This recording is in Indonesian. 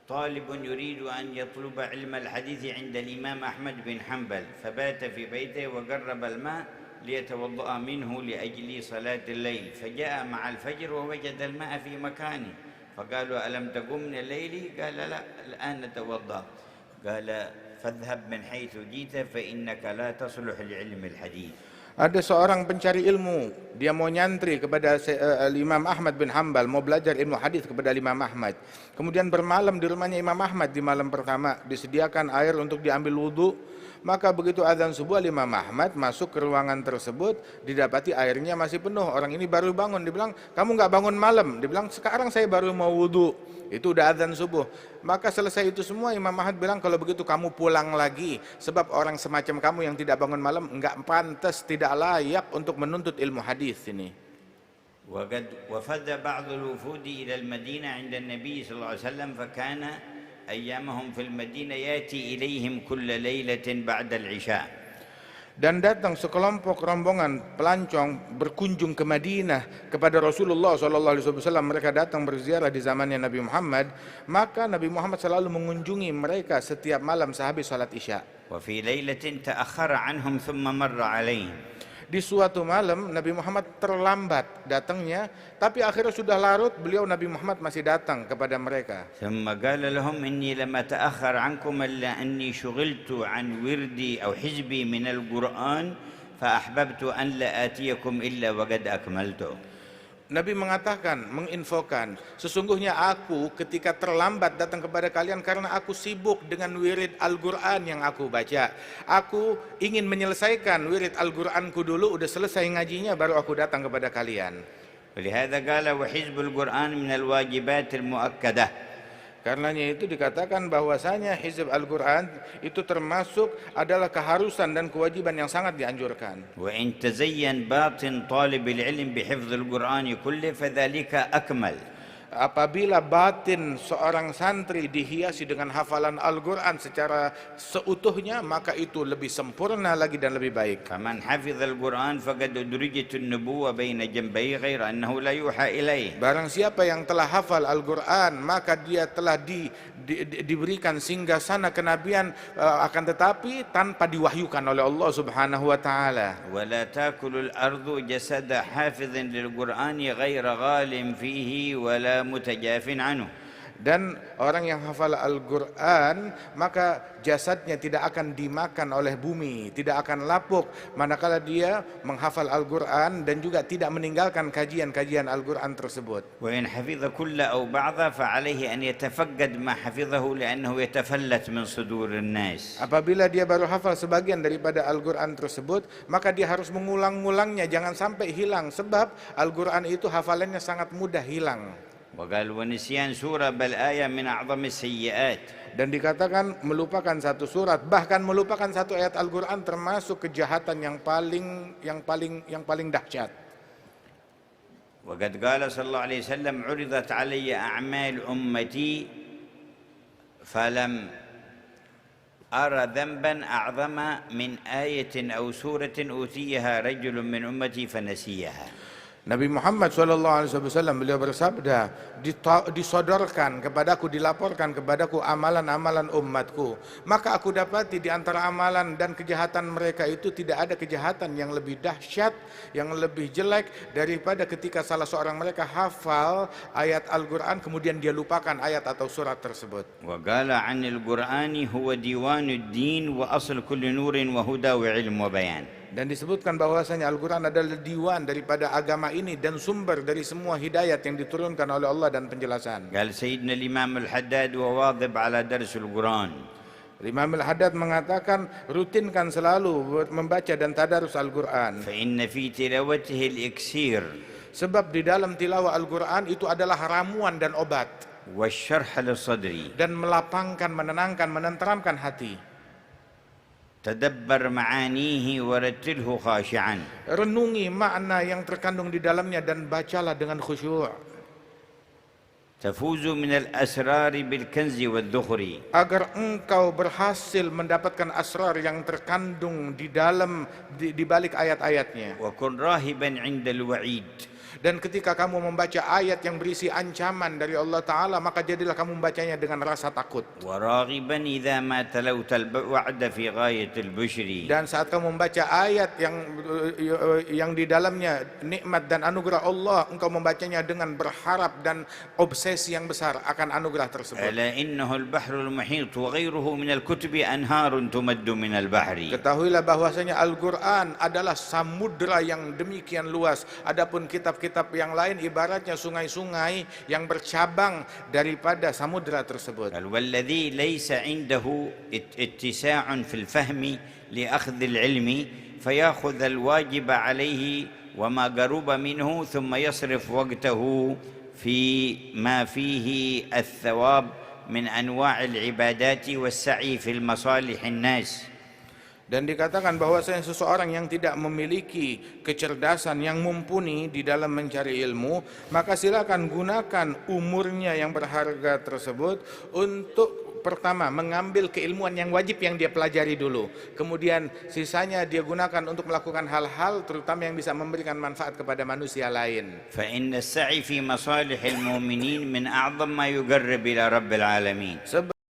طالب يريد أن يطلب علم الحديث عند الإمام أحمد بن حنبل فبات في بيته وقرب الماء ليتوضأ منه لأجل صلاة الليل فجاء مع الفجر ووجد الماء في مكانه فقالوا ألم تقم من الليل؟ قال لا الآن نتوضأ قال فاذهب من حيث جئت فإنك لا تصلح لعلم الحديث. Ada seorang pencari ilmu, dia mau nyantri kepada Imam Ahmad bin Hambal, mau belajar ilmu hadis kepada Imam Ahmad. Kemudian bermalam di rumahnya Imam Ahmad di malam pertama, disediakan air untuk diambil wudhu. Maka begitu azan subuh, Imam Ahmad masuk ke ruangan tersebut, didapati airnya masih penuh. Orang ini baru bangun, dibilang, kamu nggak bangun malam? Dibilang, sekarang saya baru mau wudhu. Itu udah azan subuh. Maka selesai itu semua, Imam Ahmad bilang, kalau begitu kamu pulang lagi. Sebab orang semacam kamu yang tidak bangun malam nggak pantas, tidak layak untuk menuntut ilmu hadis ini. وقد وفد بعض الوفود إلى المدينة عند النبي صلى الله عليه وسلم فكان أيامهم في المدينة يأتي إليهم كل ليلة بعد العشاء. Dan datang sekelompok rombongan pelancong berkunjung ke Madinah kepada Rasulullah SAW. Mereka datang berziarah di zamannya Nabi Muhammad. Maka Nabi Muhammad selalu mengunjungi mereka setiap malam sehabis salat Isya. وفي ليلة تأخر عنهم ثم مر عليهم. Di suatu malam Nabi Muhammad terlambat datangnya, tapi akhirnya sudah larut, beliau Nabi Muhammad masih datang kepada mereka. ثم قال لهم إني لم أتأخر عنكم إلا أني شغلت عن وردي أو حزبي من القرآن فأحببت أن لا آتيكم إلا وقد أكملته. Nabi mengatakan, menginfokan, sesungguhnya aku ketika terlambat datang kepada kalian karena aku sibuk dengan wirid Al-Quran yang aku baca. Aku ingin menyelesaikan wirid Al-Quranku dulu, udah selesai ngajinya baru aku datang kepada kalian. ولهذا قال وحزب القرآن من الواجبات المؤكدة. Karenanya itu dikatakan bahwasanya hizb Al-Quran itu termasuk adalah keharusan dan kewajiban yang sangat dianjurkan. وإن تزين باطن طالب العلم بحفظ القرآن كله فذلك أكمل. Apabila batin seorang santri dihiasi dengan hafalan Al-Quran secara seutuhnya, maka itu lebih sempurna lagi dan lebih baik. فمن حفظ القرآن فقد أدرجت النبوة بين جنبيه غير أنه لا يوحى إليه. Barang siapa yang telah hafal Al-Quran, maka dia telah diberikan singgasana kenabian, akan tetapi tanpa diwahyukan oleh Allah Subhanahu wa taala. ولا تأكل الأرض جسد حافظ للقرآن غير غال فيه ولا متجاف عنه. Dan orang yang hafal Al-Quran, maka jasadnya tidak akan dimakan oleh bumi, tidak akan lapuk manakala dia menghafal Al-Quran dan juga tidak meninggalkan kajian-kajian Al-Quran tersebut. وإن حفظ كل أو بعض فعليه أن يتفقد ما حفظه لأنه يتفلت من صدور الناس. Apabila dia baru hafal sebagian daripada Al-Quran tersebut, maka dia harus mengulang-ulangnya, jangan sampai hilang, sebab Al-Quran itu hafalannya sangat mudah hilang. وقال ونسيان سورة بل آية من أعظم السيئات. Dan dikatakan melupakan satu surat, bahkan melupakan satu ayat Al-Quran termasuk kejahatan yang paling dahsyat. وقد قال صلى الله عليه وسلم عرضت علي أعمال أمتي فلم أرى ذنبا أعظم من آية أو سورة أوتيها رجل من أمتي فنسيها. Nabi Muhammad SAW beliau bersabda, disodorkan kepadaku, dilaporkan kepadaku amalan-amalan umatku, maka aku dapati di antara amalan dan kejahatan mereka itu tidak ada kejahatan yang lebih dahsyat, yang lebih jelek daripada ketika salah seorang mereka hafal ayat Al-Quran kemudian dia lupakan ayat atau surat tersebut. وقال عن القرآن هو ديوان الدين وأصل كل نور وهدى وعلم وبيان. Dan disebutkan bahwasanya Al-Quran adalah diwan daripada agama ini dan sumber dari semua hidayat yang diturunkan oleh Allah dan penjelasan. قال سيدنا الإمام الحداد وواظب على درس القرآن. Imam Al-Haddad mengatakan, rutinkan selalu membaca dan tadarus Al-Quran. فإن في تلاوته الإكسير. Sebab di dalam tilawah Al-Quran itu adalah ramuan dan obat. والشرح للصدر. Dan melapangkan, menenangkan, menenteramkan hati. تدبر معانيه ورتله خاشعا. Renungi makna yang terkandung di dalamnya dan bacalah dengan khusyuk. تفوز من الأسرار بالكنز والذخر. Agar engkau berhasil mendapatkan asrar yang terkandung di dalam di balik ayat-ayatnya. وكن راهبا عند الوعيد. Dan ketika kamu membaca ayat yang berisi ancaman dari Allah Ta'ala, maka jadilah kamu membacanya dengan rasa takut. وراغبا إذا ما تلوت الوعد في غاية البشر. Dan saat kamu membaca ayat yang di dalamnya nikmat dan anugerah Allah, engkau membacanya dengan berharap dan obsesi yang besar akan anugerah tersebut. ألا إنه البحر المحيط وغيره من الكتب أنهار تمد من البحر. Ketahuilah bahwasanya Al-Quran adalah samudra yang demikian luas. Adapun kitab-kitab yang lain ibaratnya sungai-sungai yang bercabang daripada samudra tersebut. والذي ليس عنده اتساع في الفهم لأخذ العلم فيأخذ الواجب عليه وما قرب منه ثم يصرف وقته في ما فيه الثواب من أنواع العبادات والسعي في المصالح الناس. Dan dikatakan bahwasanya seseorang yang tidak memiliki kecerdasan yang mumpuni di dalam mencari ilmu, maka silakan gunakan umurnya yang berharga tersebut untuk pertama mengambil keilmuan yang wajib yang dia pelajari dulu. Kemudian sisanya dia gunakan untuk melakukan hal-hal terutama yang bisa memberikan manfaat kepada manusia lain. فإن السعي في مصالح المؤمنين من أعظم ما يقرب إلى رب العالمين.